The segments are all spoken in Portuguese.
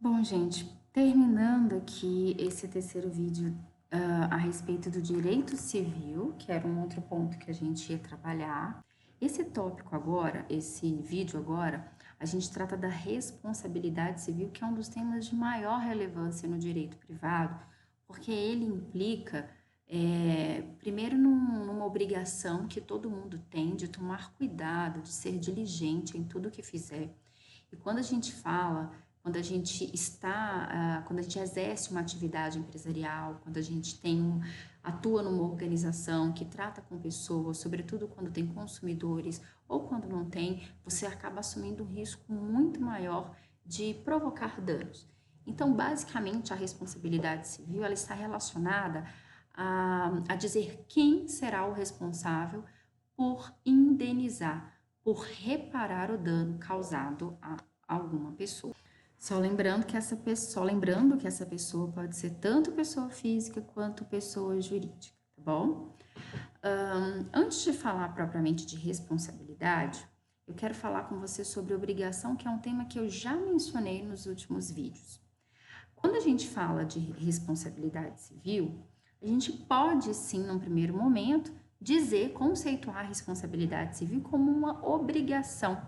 Bom, gente, terminando aqui esse terceiro vídeo a respeito do direito civil, que era um outro ponto que a gente ia trabalhar. Esse tópico agora, esse vídeo agora, a gente trata da responsabilidade civil, que é um dos temas de maior relevância no direito privado, porque ele implica, primeiro, numa obrigação que todo mundo tem de tomar cuidado, de ser diligente em tudo que fizer. E quando a gente fala, quando a gente exerce uma atividade empresarial, quando a gente atua numa organização que trata com pessoas, sobretudo quando tem consumidores ou quando não tem, você acaba assumindo um risco muito maior de provocar danos. Então, basicamente, a responsabilidade civil ela está relacionada a dizer quem será o responsável por indenizar, por reparar o dano causado a alguma pessoa. Só lembrando que essa pessoa pode ser tanto pessoa física quanto pessoa jurídica, tá bom? Antes de falar propriamente de responsabilidade, eu quero falar com você sobre obrigação, que é um tema que eu já mencionei nos últimos vídeos. Quando a gente fala de responsabilidade civil, a gente pode sim, num primeiro momento, conceituar a responsabilidade civil como uma obrigação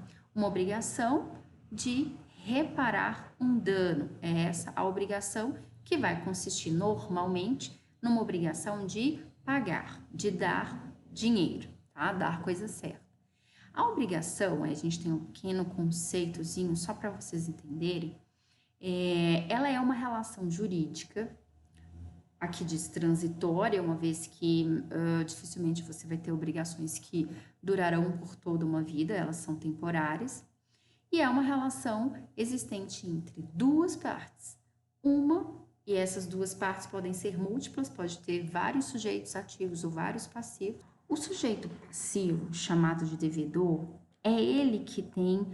de reparar um dano. É essa a obrigação que vai consistir normalmente numa obrigação de pagar, de dar dinheiro, tá? Dar coisa certa. A obrigação, a gente tem um pequeno conceitozinho só para vocês entenderem, ela é uma relação jurídica, aqui diz transitória, uma vez que dificilmente você vai ter obrigações que durarão por toda uma vida, elas são temporárias, e é uma relação existente entre duas partes. E essas duas partes podem ser múltiplas, pode ter vários sujeitos ativos ou vários passivos. O sujeito passivo, chamado de devedor, é ele que tem,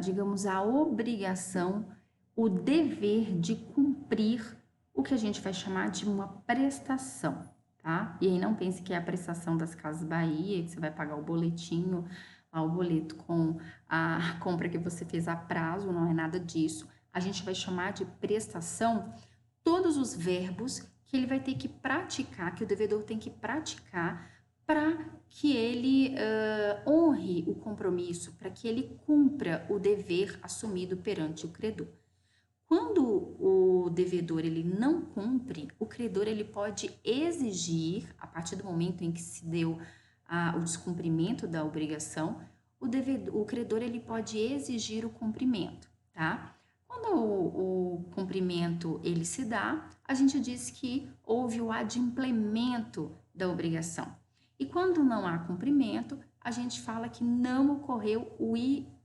digamos, a obrigação, o dever de cumprir o que a gente vai chamar de uma prestação, tá? E aí não pense que é a prestação das Casas Bahia, que você vai pagar o boletinho, o boleto com a compra que você fez a prazo, não é nada disso. A gente vai chamar de prestação todos os verbos que ele vai ter que praticar, que o devedor tem que praticar para que ele honre o compromisso, para que ele cumpra o dever assumido perante o credor. Quando o devedor ele não cumpre, o credor ele pode exigir, a partir do momento em que se deu o descumprimento da obrigação, o credor ele pode exigir o cumprimento, tá? Quando o cumprimento ele se dá, a gente diz que houve o adimplemento da obrigação. E quando não há cumprimento, a gente fala que não ocorreu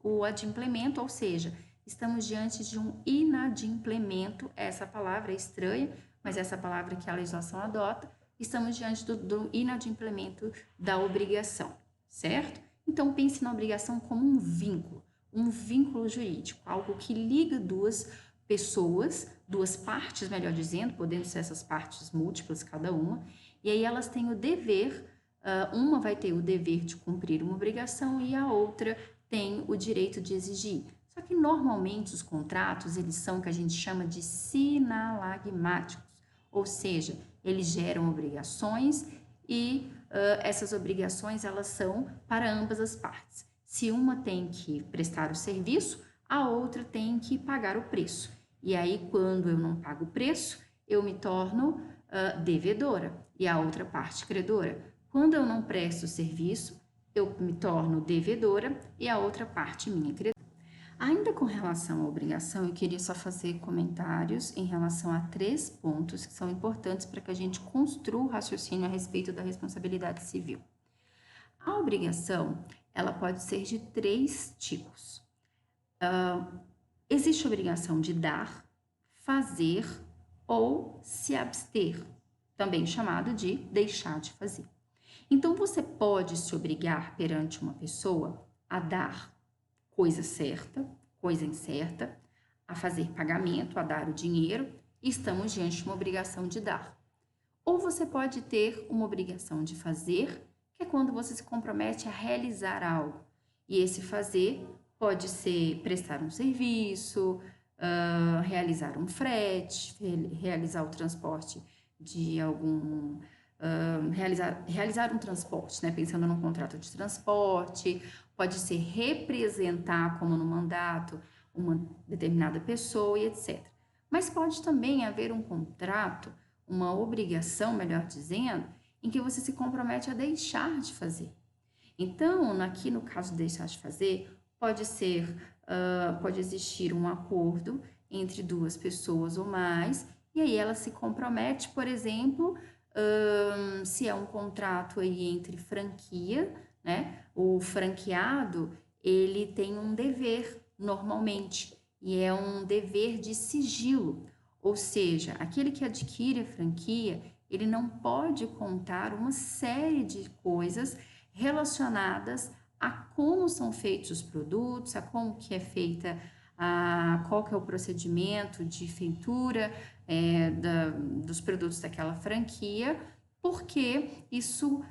o adimplemento, ou seja, estamos diante de um inadimplemento. Essa palavra é estranha, mas essa palavra que a legislação adota, estamos diante do inadimplemento da obrigação, certo? Então, pense na obrigação como um vínculo jurídico, algo que liga duas pessoas, duas partes, melhor dizendo, podendo ser essas partes múltiplas cada uma, e aí elas têm o dever, uma vai ter o dever de cumprir uma obrigação e a outra tem o direito de exigir. Só que normalmente os contratos, eles são o que a gente chama de sinalagmáticos, ou seja, eles geram obrigações e essas obrigações elas são para ambas as partes. Se uma tem que prestar o serviço, a outra tem que pagar o preço. E aí, quando eu não pago o preço, eu me torno devedora e a outra parte credora. Quando eu não presto o serviço, eu me torno devedora e a outra parte minha credora. Ainda com relação à obrigação, eu queria só fazer comentários em relação a 3 pontos que são importantes para que a gente construa o raciocínio a respeito da responsabilidade civil. A obrigação, ela pode ser de 3 tipos. Existe a obrigação de dar, fazer ou se abster, também chamado de deixar de fazer. Então, você pode se obrigar perante uma pessoa a dar coisa certa, coisa incerta, a fazer pagamento, a dar o dinheiro, e estamos diante de uma obrigação de dar. Ou você pode ter uma obrigação de fazer, que é quando você se compromete a realizar algo. E esse fazer pode ser prestar um serviço, realizar um frete, realizar o transporte de algum... realizar um transporte, né? Pensando num contrato de transporte, pode ser representar como no mandato uma determinada pessoa e etc. Mas pode também haver um contrato, uma obrigação, melhor dizendo, em que você se compromete a deixar de fazer. Então, aqui no caso de deixar de fazer, pode existir um acordo entre duas pessoas ou mais, e aí ela se compromete, por exemplo, se é um contrato aí entre franquia, né? O franqueado, ele tem um dever normalmente, e é um dever de sigilo, ou seja, aquele que adquire a franquia, ele não pode contar uma série de coisas relacionadas a como são feitos os produtos, a como que é feita, qual que é o procedimento de feitura dos produtos daquela franquia, porque isso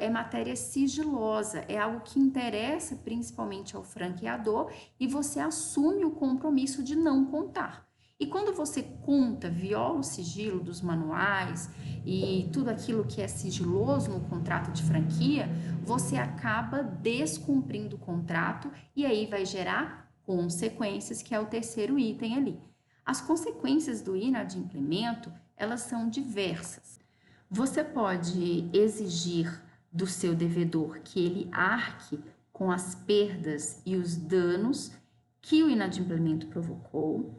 é matéria sigilosa, é algo que interessa principalmente ao franqueador e você assume o compromisso de não contar. E quando você conta, viola o sigilo dos manuais e tudo aquilo que é sigiloso no contrato de franquia, você acaba descumprindo o contrato e aí vai gerar consequências, que é o terceiro item ali. As consequências do inadimplemento, elas são diversas. Você pode exigir do seu devedor que ele arque com as perdas e os danos que o inadimplemento provocou.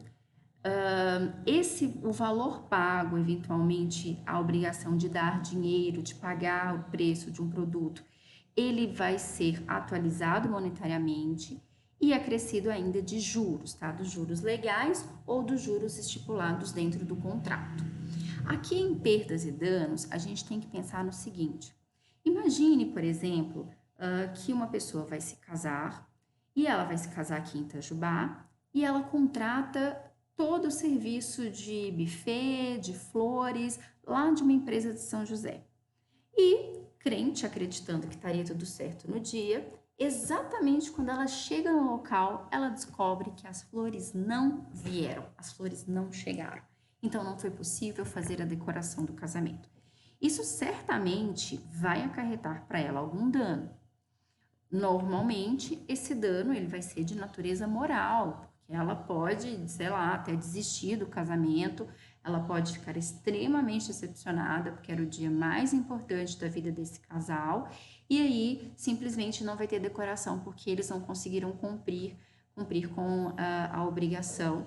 O valor pago, eventualmente, a obrigação de dar dinheiro, de pagar o preço de um produto, ele vai ser atualizado monetariamente e acrescido ainda de juros, tá? Dos juros legais ou dos juros estipulados dentro do contrato. Aqui em perdas e danos, a gente tem que pensar no seguinte: imagine, por exemplo, que uma pessoa vai se casar e ela vai se casar aqui em Itajubá e ela contrata todo o serviço de buffet, de flores, lá de uma empresa de São José. E, crente, acreditando que estaria tudo certo no dia, exatamente quando ela chega no local, ela descobre que as flores não vieram, as flores não chegaram. Então, não foi possível fazer a decoração do casamento. Isso certamente vai acarretar para ela algum dano. Normalmente, esse dano ele vai ser de natureza moral, porque ela pode, sei lá, até desistir do casamento, ela pode ficar extremamente decepcionada, porque era o dia mais importante da vida desse casal, e aí simplesmente não vai ter decoração, porque eles não conseguiram cumprir com a obrigação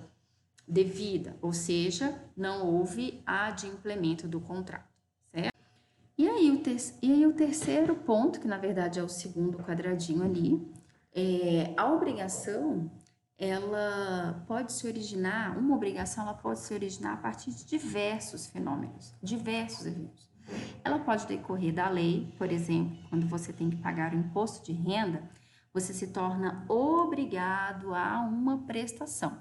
devida, ou seja, não houve adimplemento do contrato. E aí o terceiro ponto, que na verdade é o segundo quadradinho ali, a obrigação, ela pode se originar, uma obrigação ela pode se originar a partir de diversos fenômenos, diversos eventos. Ela pode decorrer da lei, por exemplo, quando você tem que pagar o imposto de renda, você se torna obrigado a uma prestação.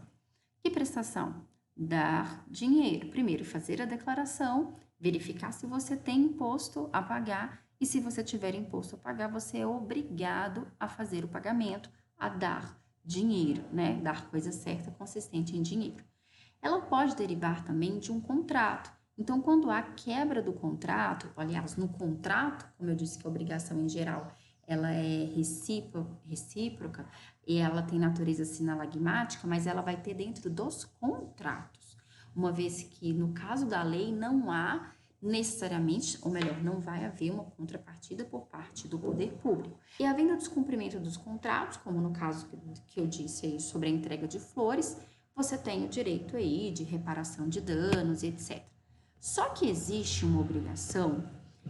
Que prestação? Dar dinheiro. Primeiro, fazer a declaração, verificar se você tem imposto a pagar e se você tiver imposto a pagar, você é obrigado a fazer o pagamento, a dar dinheiro, né? Dar coisa certa, consistente em dinheiro. Ela pode derivar também de um contrato. Então, quando há quebra do contrato, aliás, no contrato, como eu disse que a obrigação em geral, ela é recíproca e ela tem natureza sinalagmática, mas ela vai ter dentro dos contratos, uma vez que no caso da lei não há necessariamente, ou melhor, não vai haver uma contrapartida por parte do poder público. E havendo descumprimento dos contratos, como no caso que eu disse aí sobre a entrega de flores, você tem o direito aí de reparação de danos, etc. Só que existe uma obrigação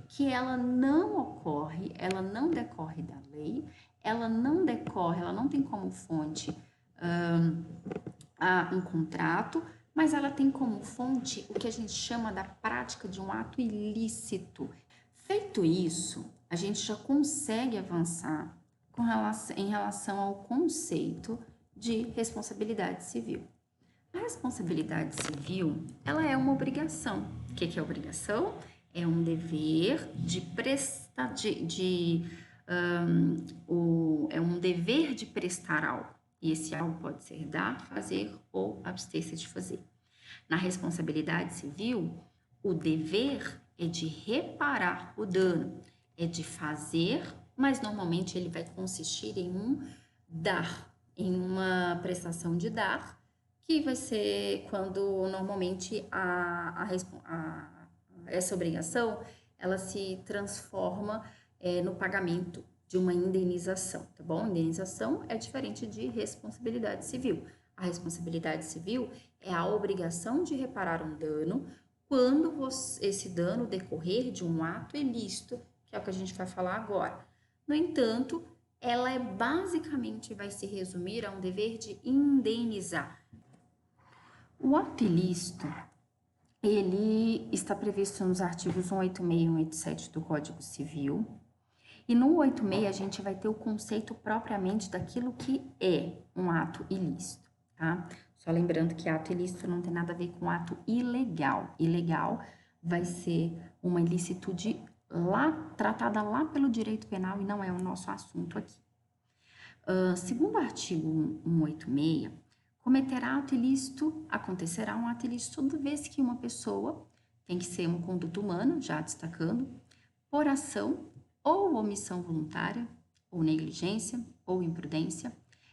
que ela não ocorre, ela não decorre da lei, ela não tem como fonte um contrato, mas ela tem como fonte o que a gente chama da prática de um ato ilícito. Feito isso, a gente já consegue avançar em relação ao conceito de responsabilidade civil. A responsabilidade civil, ela é uma obrigação. O que é obrigação? É um dever de prestar, é um dever de prestar algo. E esse algo pode ser dar, fazer ou abster-se de fazer. Na responsabilidade civil, o dever é de reparar o dano, é de fazer, mas normalmente ele vai consistir em um dar, em uma prestação de dar, que vai ser quando normalmente essa obrigação ela se transforma no pagamento de uma indenização, tá bom? Indenização é diferente de responsabilidade civil. A responsabilidade civil é a obrigação de reparar um dano quando esse dano decorrer de um ato ilícito, que é o que a gente vai falar agora. No entanto, ela basicamente vai se resumir a um dever de indenizar. O ato ilícito, ele está previsto nos artigos 186 e 187 do Código Civil. E no 186 a gente vai ter o conceito propriamente daquilo que é um ato ilícito, tá? Só lembrando que ato ilícito não tem nada a ver com ato ilegal. Ilegal vai ser uma ilicitude tratada lá pelo direito penal e não é o nosso assunto aqui. Segundo o artigo 186, cometerá ato ilícito, acontecerá um ato ilícito toda vez que uma pessoa, tem que ser uma conduta humana, já destacando, por ação ou omissão voluntária, ou negligência, ou imprudência,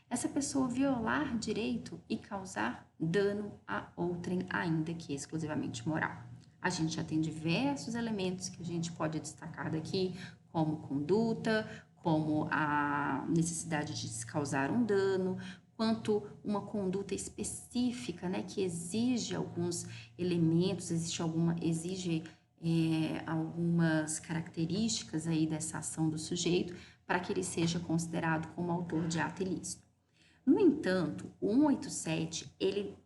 essa pessoa violar direito e causar dano a outrem, ainda que exclusivamente moral. A gente já tem diversos elementos que a gente pode destacar daqui, como conduta, como a necessidade de se causar um dano, quanto uma conduta específica, né, que exige alguns elementos, exige algumas características aí dessa ação do sujeito para que ele seja considerado como autor de ato ilícito. No entanto, o 187, ele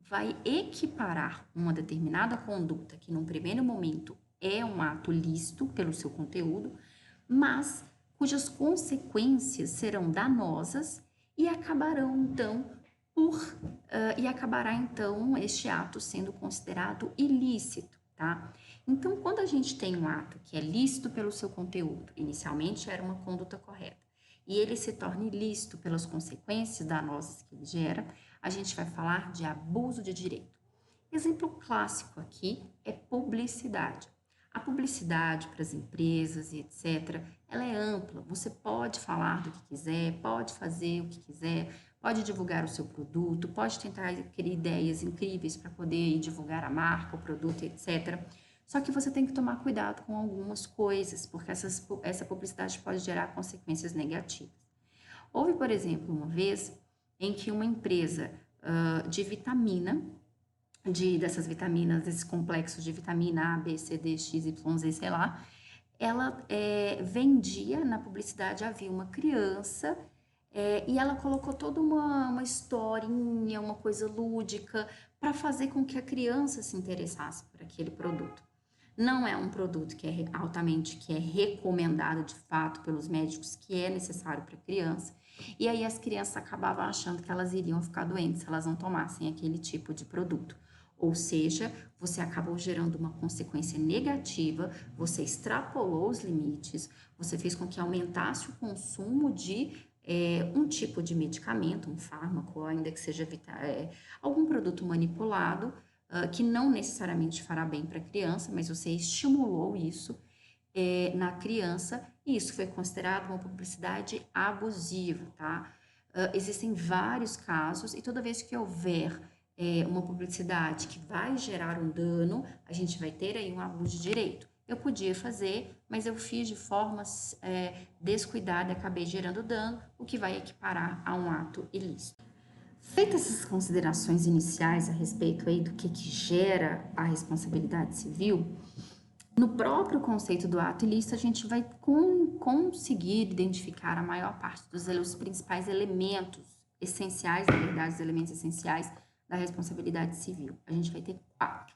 vai equiparar uma determinada conduta que num primeiro momento é um ato lícito pelo seu conteúdo, mas cujas consequências serão danosas e acabará então este ato sendo considerado ilícito, tá? Então, quando a gente tem um ato que é lícito pelo seu conteúdo, inicialmente era uma conduta correta, e ele se torna ilícito pelas consequências danosas que ele gera, a gente vai falar de abuso de direito. Exemplo clássico aqui é publicidade. A publicidade para as empresas e etc., ela é ampla. Você pode falar do que quiser, pode fazer o que quiser, pode divulgar o seu produto, pode tentar criar ideias incríveis para poder divulgar a marca, o produto, etc. Só que você tem que tomar cuidado com algumas coisas, porque essa publicidade pode gerar consequências negativas. Houve, por exemplo, uma vez em que uma empresa de vitamina, dessas vitaminas, desses complexos de vitamina A, B, C, D, X, Y, Z, sei lá, ela vendia, na publicidade havia uma criança e ela colocou toda uma historinha, uma coisa lúdica, para fazer com que a criança se interessasse por aquele produto. Não é um produto que é recomendado de fato pelos médicos, que é necessário para a criança. E aí as crianças acabavam achando que elas iriam ficar doentes se elas não tomassem aquele tipo de produto. Ou seja, você acabou gerando uma consequência negativa, você extrapolou os limites, você fez com que aumentasse o consumo de um tipo de medicamento, um fármaco, ainda que seja algum produto manipulado, que não necessariamente fará bem para a criança, mas você estimulou isso na criança e isso foi considerado uma publicidade abusiva, tá? Existem vários casos e toda vez que houver uma publicidade que vai gerar um dano, a gente vai ter aí um abuso de direito. Eu podia fazer, mas eu fiz de forma descuidada e acabei gerando dano, o que vai equiparar a um ato ilícito. Feitas essas considerações iniciais a respeito aí do que gera a responsabilidade civil, no próprio conceito do ato ilícito, a gente vai conseguir identificar a maior parte dos principais elementos essenciais, na verdade, os elementos essenciais da responsabilidade civil. A gente vai ter 4.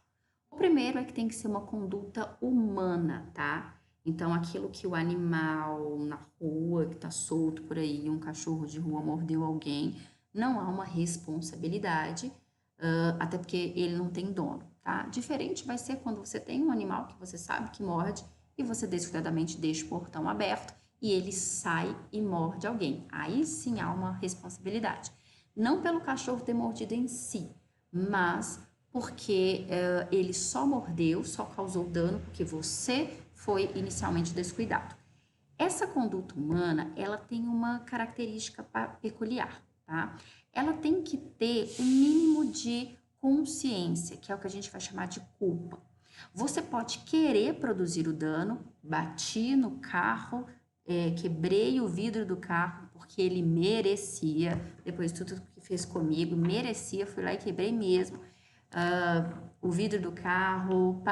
O primeiro é que tem que ser uma conduta humana, tá? Então, aquilo que o animal na rua, que tá solto por aí, um cachorro de rua mordeu alguém, não há uma responsabilidade, até porque ele não tem dono, tá? Diferente vai ser quando você tem um animal que você sabe que morde e você descuidadamente deixa o portão aberto e ele sai e morde alguém. Aí sim há uma responsabilidade. Não pelo cachorro ter mordido em si, mas porque ele só mordeu, só causou dano porque você foi inicialmente descuidado. Essa conduta humana, ela tem uma característica peculiar, tá? Ela tem que ter um mínimo de consciência, que é o que a gente vai chamar de culpa. Você pode querer produzir o dano, bati no carro, quebrei o vidro do carro porque ele merecia, depois de tudo que fez comigo, merecia, fui lá e quebrei mesmo o vidro do carro,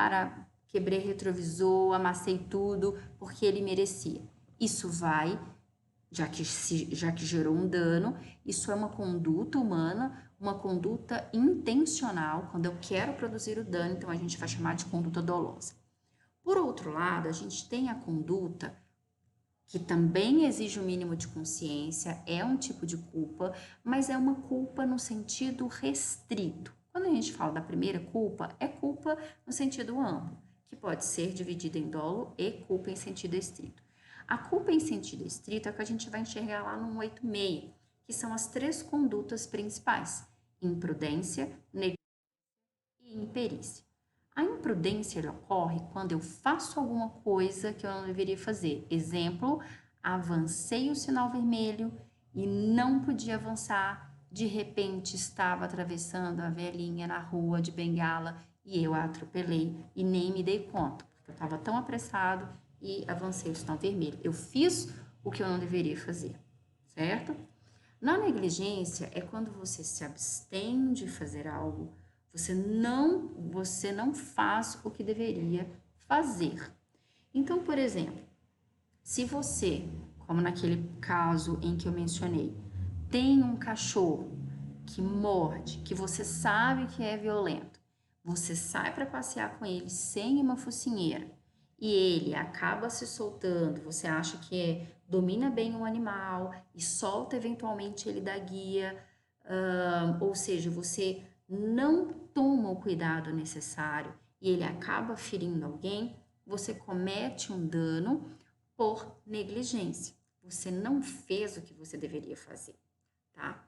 quebrei retrovisor, amassei tudo porque ele merecia. Isso vai, já que gerou um dano, isso é uma conduta humana, uma conduta intencional, quando eu quero produzir o dano, então a gente vai chamar de conduta dolosa. Por outro lado, a gente tem a conduta que também exige um mínimo de consciência, é um tipo de culpa, mas é uma culpa no sentido restrito. Quando a gente fala da primeira culpa, é culpa no sentido amplo, que pode ser dividida em dolo e culpa em sentido estrito. A culpa em sentido estrito é o que a gente vai enxergar lá no 186, que são as 3 condutas principais: imprudência, negligência e imperícia. A imprudência ocorre quando eu faço alguma coisa que eu não deveria fazer. Exemplo, avancei o sinal vermelho e não podia avançar. De repente estava atravessando a velhinha na rua de bengala e eu a atropelei e nem me dei conta, porque eu estava tão apressado e avancei o sinal vermelho. Eu fiz o que eu não deveria fazer, certo? Na negligência é quando você se abstém de fazer algo, você não faz o que deveria fazer. Então, por exemplo, se você, como naquele caso em que eu mencionei, tem um cachorro que morde, que você sabe que é violento, você sai para passear com ele sem uma focinheira e ele acaba se soltando, você acha que domina bem o animal e solta eventualmente ele da guia, ou seja, você não toma o cuidado necessário e ele acaba ferindo alguém, você comete um dano por negligência. Você não fez o que você deveria fazer, tá?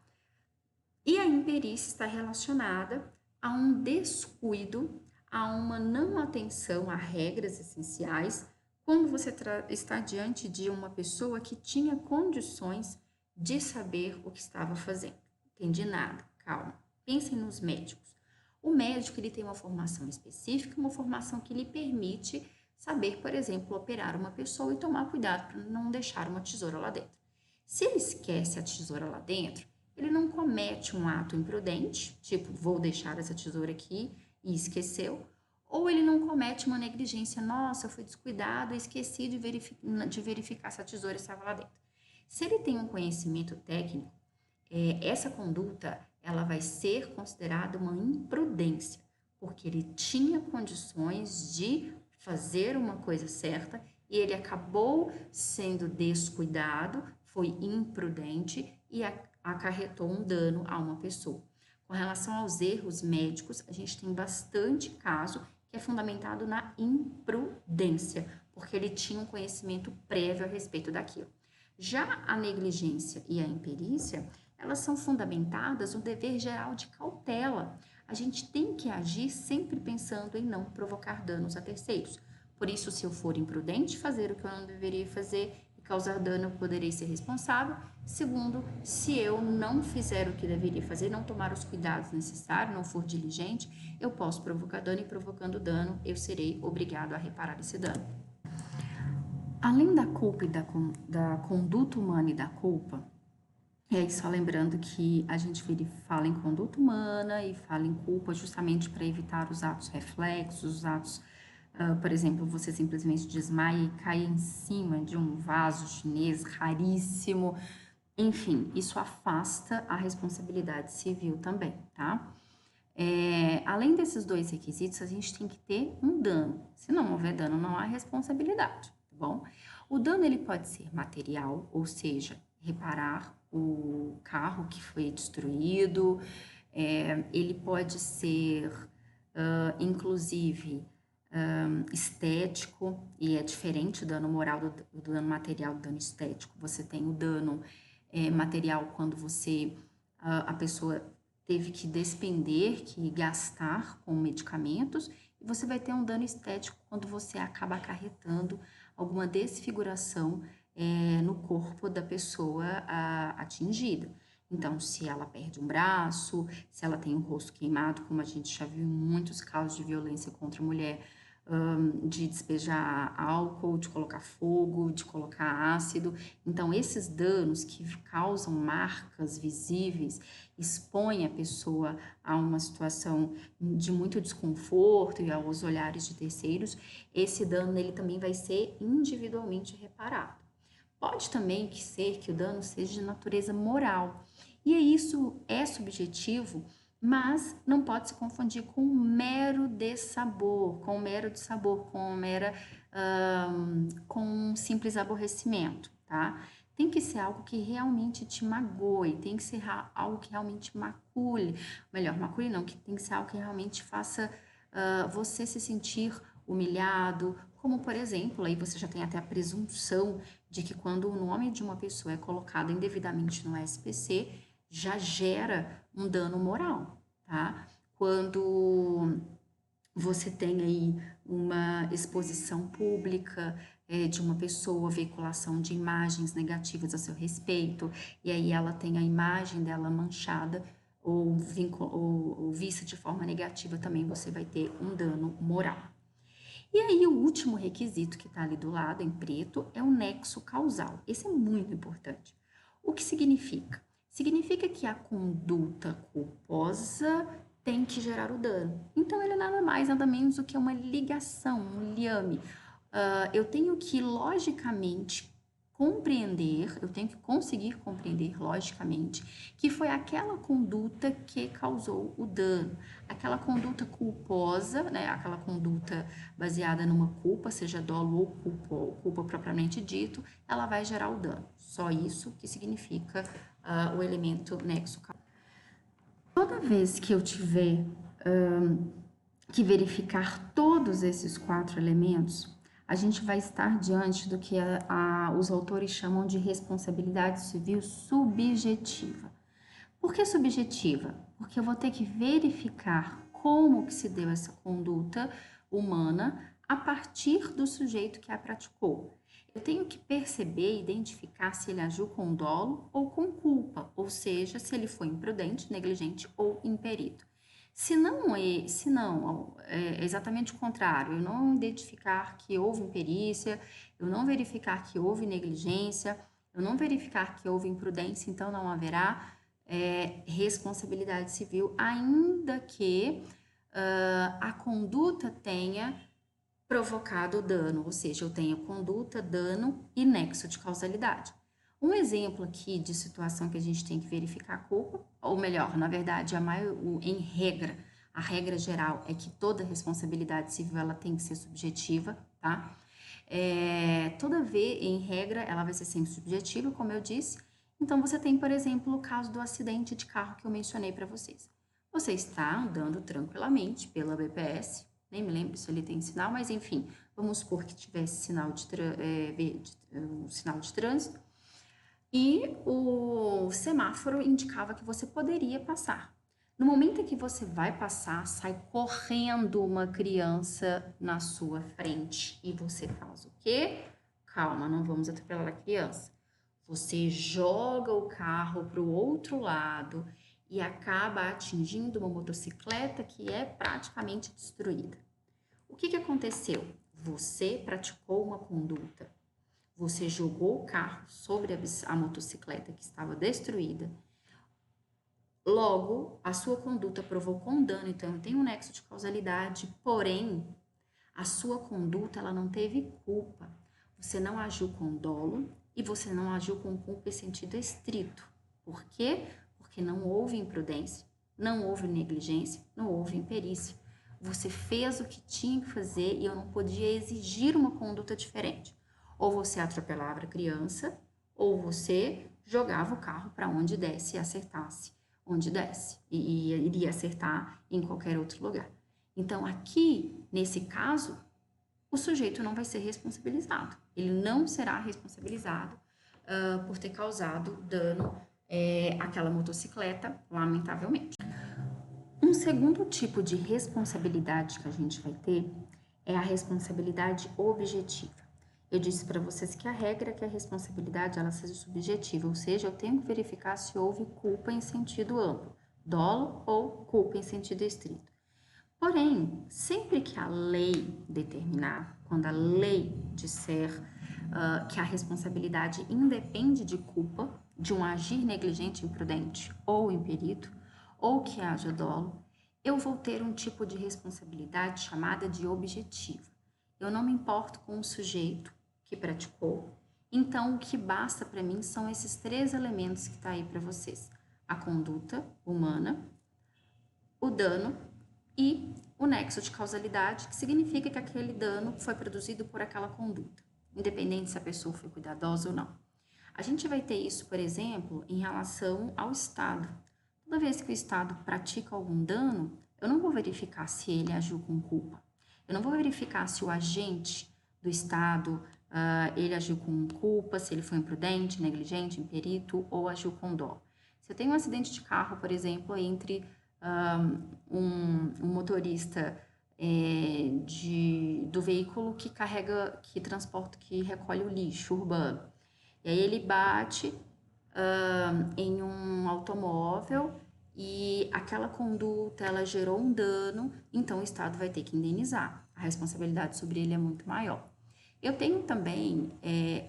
E a imperícia está relacionada a um descuido, a uma não atenção a regras essenciais, quando você está diante de uma pessoa que tinha condições de saber o que estava fazendo. Entendi nada, calma. Pensem nos médicos. O médico ele tem uma formação específica, uma formação que lhe permite saber, por exemplo, operar uma pessoa e tomar cuidado para não deixar uma tesoura lá dentro. Se ele esquece a tesoura lá dentro, ele não comete um ato imprudente, tipo, vou deixar essa tesoura aqui e esqueceu, ou ele não comete uma negligência, nossa, eu fui descuidado e esqueci de verificar se a tesoura estava lá dentro. Se ele tem um conhecimento técnico, essa conduta ela vai ser considerada uma imprudência, porque ele tinha condições de fazer uma coisa certa e ele acabou sendo descuidado, foi imprudente e acarretou um dano a uma pessoa. Com relação aos erros médicos, a gente tem bastante caso que é fundamentado na imprudência, porque ele tinha um conhecimento prévio a respeito daquilo. Já a negligência e a imperícia, elas são fundamentadas no dever geral de cautela. A gente tem que agir sempre pensando em não provocar danos a terceiros. Por isso, se eu for imprudente, fazer o que eu não deveria fazer e causar dano, eu poderei ser responsável. Segundo, se eu não fizer o que deveria fazer, não tomar os cuidados necessários, não for diligente, eu posso provocar dano e provocando dano, eu serei obrigado a reparar esse dano. Além da culpa e da conduta humana e da culpa, e aí, só lembrando que a gente fala em conduta humana e fala em culpa justamente para evitar os atos reflexos, os atos, por exemplo, você simplesmente desmaia e cai em cima de um vaso chinês raríssimo. Enfim, isso afasta a responsabilidade civil também, tá? Além desses 2 requisitos, a gente tem que ter um dano. Se não houver dano, não há responsabilidade, tá bom? O dano ele pode ser material, ou seja, reparar o carro que foi destruído, ele pode ser, inclusive, estético, e é diferente do dano moral do dano material do dano estético. Você tem o dano material quando você a pessoa teve que despender, que gastar com medicamentos, e você vai ter um dano estético quando você acaba acarretando alguma desfiguração no corpo da pessoa atingida. Então, se ela perde um braço, se ela tem o rosto queimado, como a gente já viu em muitos casos de violência contra a mulher, de despejar álcool, de colocar fogo, de colocar ácido. Então, esses danos que causam marcas visíveis, expõem a pessoa a uma situação de muito desconforto e aos olhares de terceiros, esse dano ele também vai ser individualmente reparado. Pode também ser que o dano seja de natureza moral, e isso é subjetivo, mas não pode se confundir com um mero dessabor, com um mero dissabor, com um simples aborrecimento, tá? Tem que ser algo que realmente te magoe, tem que ser algo que realmente macule, melhor, macule não, que tem que ser algo que realmente faça você se sentir humilhado, como por exemplo, aí você já tem até a presunção de que quando o nome de uma pessoa é colocado indevidamente no SPC, já gera um dano moral, tá? Quando você tem aí uma exposição pública de uma pessoa, veiculação de imagens negativas a seu respeito, e aí ela tem a imagem dela manchada ou vista de forma negativa, também você vai ter um dano moral. E aí, o último requisito que está ali do lado, em preto, é o nexo causal. Esse é muito importante. O que significa? Significa que a conduta culposa tem que gerar o dano. Então, ele é nada mais, nada menos do que uma ligação, um liame. Eu tenho que, logicamente, compreender, eu tenho que conseguir compreender logicamente que foi aquela conduta que causou o dano, aquela conduta culposa, né, aquela conduta baseada numa culpa, seja dolo ou culpa propriamente dito, ela vai gerar o dano. Só isso que significa o elemento nexo causal. Toda vez que eu tiver que verificar todos esses 4 elementos, a gente vai estar diante do que os autores chamam de responsabilidade civil subjetiva. Por que subjetiva? Porque eu vou ter que verificar como que se deu essa conduta humana a partir do sujeito que a praticou. Eu tenho que perceber e identificar se ele agiu com dolo ou com culpa, ou seja, se ele foi imprudente, negligente ou imperido. Se não é exatamente o contrário, eu não identificar que houve imperícia, eu não verificar que houve negligência, eu não verificar que houve imprudência, então não haverá responsabilidade civil, ainda que a conduta tenha provocado dano, ou seja, eu tenho conduta, dano e nexo de causalidade. Um exemplo aqui de situação que a gente tem que verificar a culpa, ou melhor, na verdade, em regra, a regra geral é que toda responsabilidade civil ela tem que ser subjetiva, tá? Toda vez, em regra, ela vai ser sempre subjetiva, como eu disse. Então, você tem, por exemplo, o caso do acidente de carro que eu mencionei para vocês. Você está andando tranquilamente pela BPS, nem me lembro se ele tem sinal, mas enfim, vamos supor que tivesse sinal sinal de trânsito, e o semáforo indicava que você poderia passar. No momento em que você vai passar, sai correndo uma criança na sua frente e você faz o quê? Calma, não vamos atropelar a criança. Você joga o carro para o outro lado e acaba atingindo uma motocicleta que é praticamente destruída. O que aconteceu? Você praticou uma conduta. Você jogou o carro sobre a motocicleta que estava destruída. Logo, a sua conduta provocou um dano, então tem um nexo de causalidade, porém, a sua conduta ela não teve culpa. Você não agiu com dolo e você não agiu com culpa em sentido estrito. Por quê? Porque não houve imprudência, não houve negligência, não houve imperícia. Você fez o que tinha que fazer e eu não podia exigir uma conduta diferente. Ou você atropelava a criança, ou você jogava o carro para onde desse e acertasse onde desse. E iria acertar em qualquer outro lugar. Então, aqui, nesse caso, o sujeito não vai ser responsabilizado. Ele não será responsabilizado por ter causado dano aquela motocicleta, lamentavelmente. Um segundo tipo de responsabilidade que a gente vai ter é a responsabilidade objetiva. Eu disse para vocês que a regra é que a responsabilidade ela seja subjetiva, ou seja, eu tenho que verificar se houve culpa em sentido amplo, dolo ou culpa em sentido estrito. Porém, sempre que a lei determinar, quando a lei disser que a responsabilidade independe de culpa, de um agir negligente, imprudente ou imperito, ou que haja dolo, eu vou ter um tipo de responsabilidade chamada de objetiva. Eu não me importo com o sujeito que praticou, então o que basta para mim são esses 3 elementos que está aí para vocês: a conduta humana, o dano e o nexo de causalidade, que significa que aquele dano foi produzido por aquela conduta, independente se a pessoa foi cuidadosa ou não. A gente vai ter isso, por exemplo, em relação ao Estado. Toda vez que o Estado pratica algum dano, eu não vou verificar se ele agiu com culpa. Eu não vou verificar se o agente do Estado ele agiu com culpa, se ele foi imprudente, negligente, imperito ou agiu com dolo. Se eu tenho um acidente de carro, por exemplo, entre um motorista do veículo que carrega, que transporta, que recolhe o lixo urbano. E aí ele bate em um automóvel e aquela conduta, ela gerou um dano, então o Estado vai ter que indenizar. A responsabilidade sobre ele é muito maior. Eu tenho também,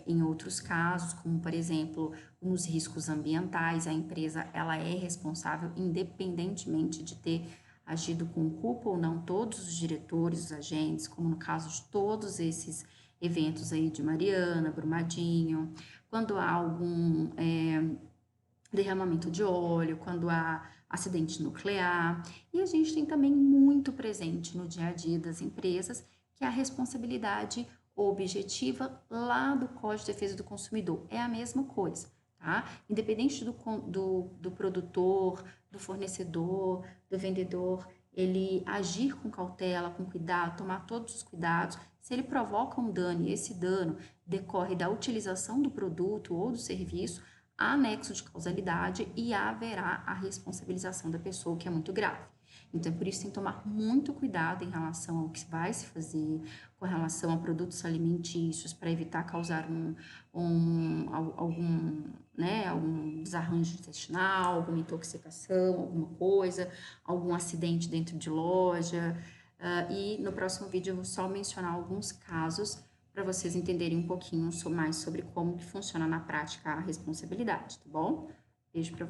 em outros casos, como por exemplo, nos riscos ambientais, a empresa ela é responsável independentemente de ter agido com culpa ou não, todos os diretores, os agentes, como no caso de todos esses eventos aí de Mariana, Brumadinho, quando há algum derramamento de óleo, quando há acidente nuclear. E a gente tem também muito presente no dia a dia das empresas, que é a responsabilidade objetiva lá do Código de Defesa do Consumidor. É a mesma coisa, tá? Independente do produtor, do fornecedor, do vendedor, ele agir com cautela, com cuidado, tomar todos os cuidados. Se ele provoca um dano e esse dano decorre da utilização do produto ou do serviço, há nexo de causalidade e haverá a responsabilização da pessoa, que é muito grave. Então, por isso, tem que tomar muito cuidado em relação ao que vai se fazer, com relação a produtos alimentícios, para evitar causar algum desarranjo intestinal, alguma intoxicação, alguma coisa, algum acidente dentro de loja. E no próximo vídeo eu vou só mencionar alguns casos para vocês entenderem um pouquinho mais sobre como que funciona na prática a responsabilidade, tá bom? Beijo para vocês.